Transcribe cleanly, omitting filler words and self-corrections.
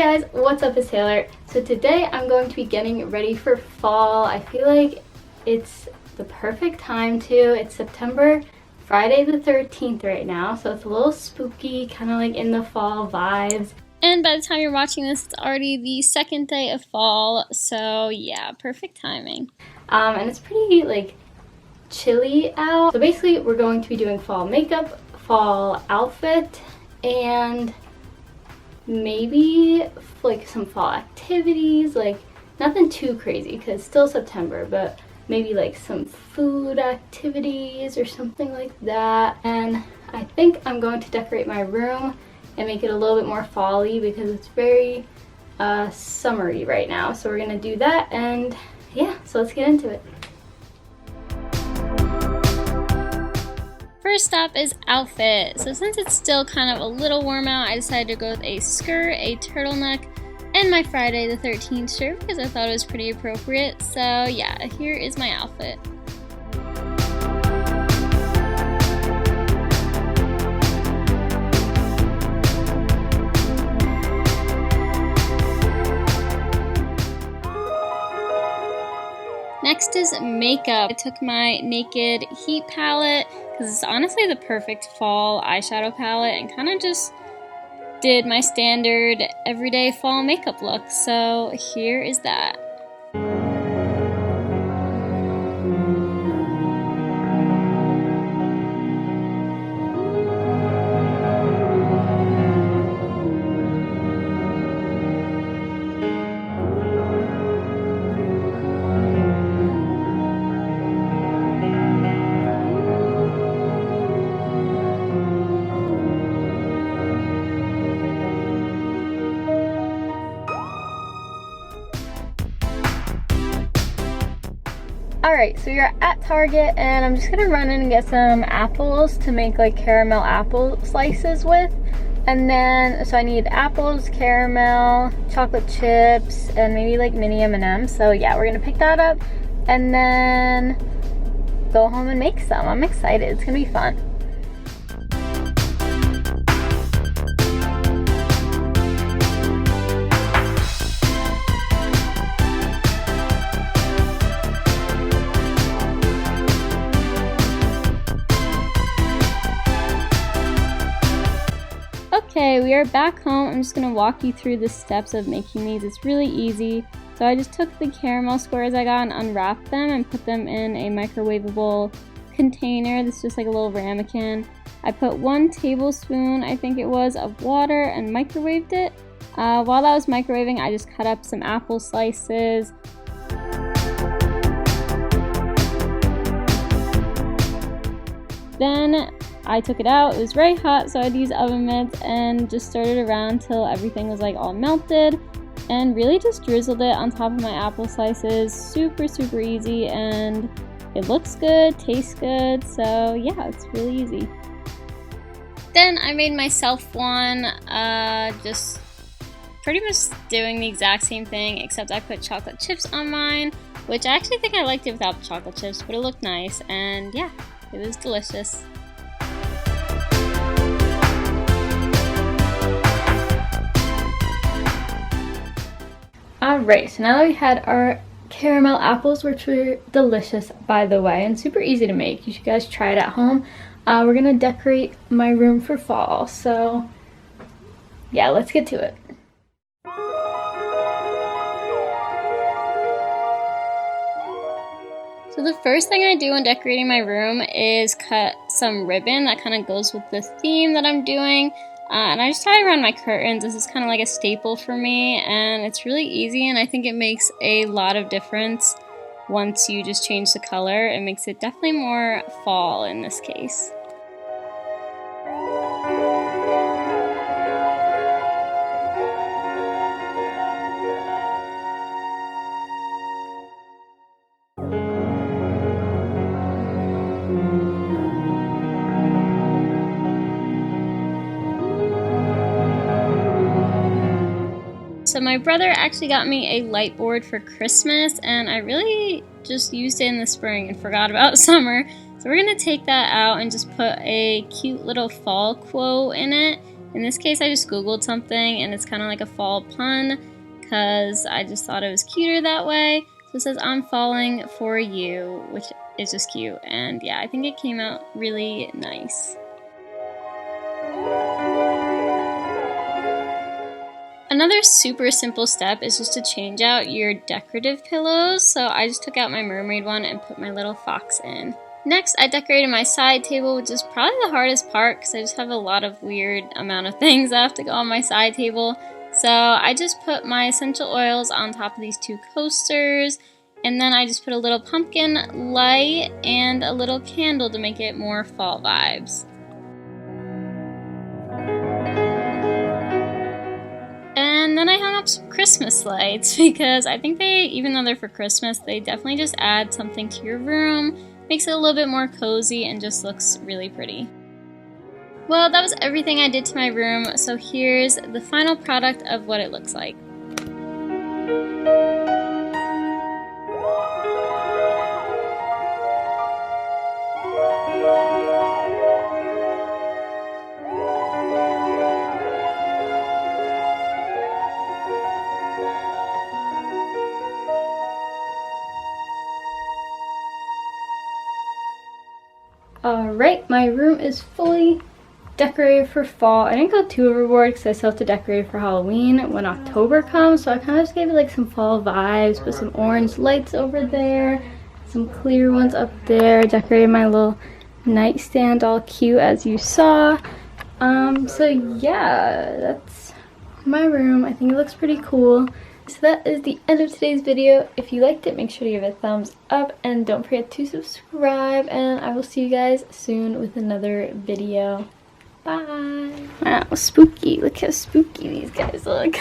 guys, what's up? It's Taylor. So today I'm going to be getting ready for fall. I feel like it's the perfect time to. It's September, Friday the 13th right now, so it's a little spooky, kind of like in the fall vibes. And by the time you're watching this, it's already the second day of fall, so yeah, perfect timing. And it's pretty like chilly out. So basically we're going to be doing fall makeup, fall outfit, and maybe like some fall activities, like nothing too crazy because it's still September, but maybe like some food activities or something like that. And I think I'm going to decorate my room and make it a little bit more fall-y because it's very summery right now. So we're gonna do that, and yeah, so let's get into it. First up is outfit. So since it's still kind of a little warm out, I decided to go with a skirt, a turtleneck, and my Friday the 13th shirt because I thought it was pretty appropriate. So yeah, here is my outfit. Next is makeup. I took my Naked Heat palette because it's honestly the perfect fall eyeshadow palette, and kind of just did my standard everyday fall makeup look. So here is that. Alright, so you're at Target and I'm just gonna run in and get some apples to make like caramel apple slices with. And then, so I need apples, caramel, chocolate chips, and maybe like mini M&Ms. So yeah, we're gonna pick that up and then go home and make some. I'm excited, it's gonna be fun. Okay, we are back home. I'm just gonna walk you through the steps of making these. It's really easy. So I just took the caramel squares I got and unwrapped them and put them in a microwavable container. This is just like a little ramekin. I put 1 tablespoon, I think it was, of water and microwaved it. While that was microwaving, I just cut up some apple slices. Then I took it out. It was very hot, so I'd use oven mitts and just stirred it around till everything was like all melted, and really just drizzled it on top of my apple slices. Super easy, and it looks good, tastes good, so yeah, it's really easy. Then I made myself one, just pretty much doing the exact same thing, except I put chocolate chips on mine, which I actually think I liked it without the chocolate chips, but it looked nice, and yeah, it was delicious. Alright, so now that we had our caramel apples, which were delicious by the way, and super easy to make, you should guys try it at home. We're gonna decorate my room for fall, so yeah, let's get to it. So the first thing I do when decorating my room is cut some ribbon that kind of goes with the theme that I'm doing. And I just tie it around my curtains. This is kind of like a staple for me, and it's really easy, and I think it makes a lot of difference once you just change the color. It makes it definitely more fall in this case. So my brother actually got me a light board for Christmas, and I really just used it in the spring and forgot about summer. So we're gonna take that out and just put a cute little fall quote in it. In this case, I just googled something and it's kind of like a fall pun because I just thought it was cuter that way. So it says, I'm falling for you, which is just cute. And yeah, I think it came out really nice. Another super simple step is just to change out your decorative pillows. So I just took out my mermaid one and put my little fox in. Next, I decorated my side table, which is probably the hardest part because I just have a lot of weird amount of things that have to go on my side table. So I just put my essential oils on top of these 2 coasters, and then I just put a little pumpkin light and a little candle to make it more fall vibes. And then I hung up some Christmas lights because I think they, even though they're for Christmas, they definitely just add something to your room, makes it a little bit more cozy, and just looks really pretty. Well, that was everything I did to my room, so here's the final product of what it looks like. Alright, my room is fully decorated for fall. I didn't go too overboard because I still have to decorate for Halloween when October comes, so I kind of just gave it like some fall vibes, put some orange lights over there, some clear ones up there, decorated my little nightstand all cute as you saw. So yeah, that's my room. I think it looks pretty cool. So that is the end of today's video. If you liked it, make sure to give it a thumbs up and don't forget to subscribe, and I will see you guys soon with another video. Bye. Wow, spooky. Look how spooky these guys look.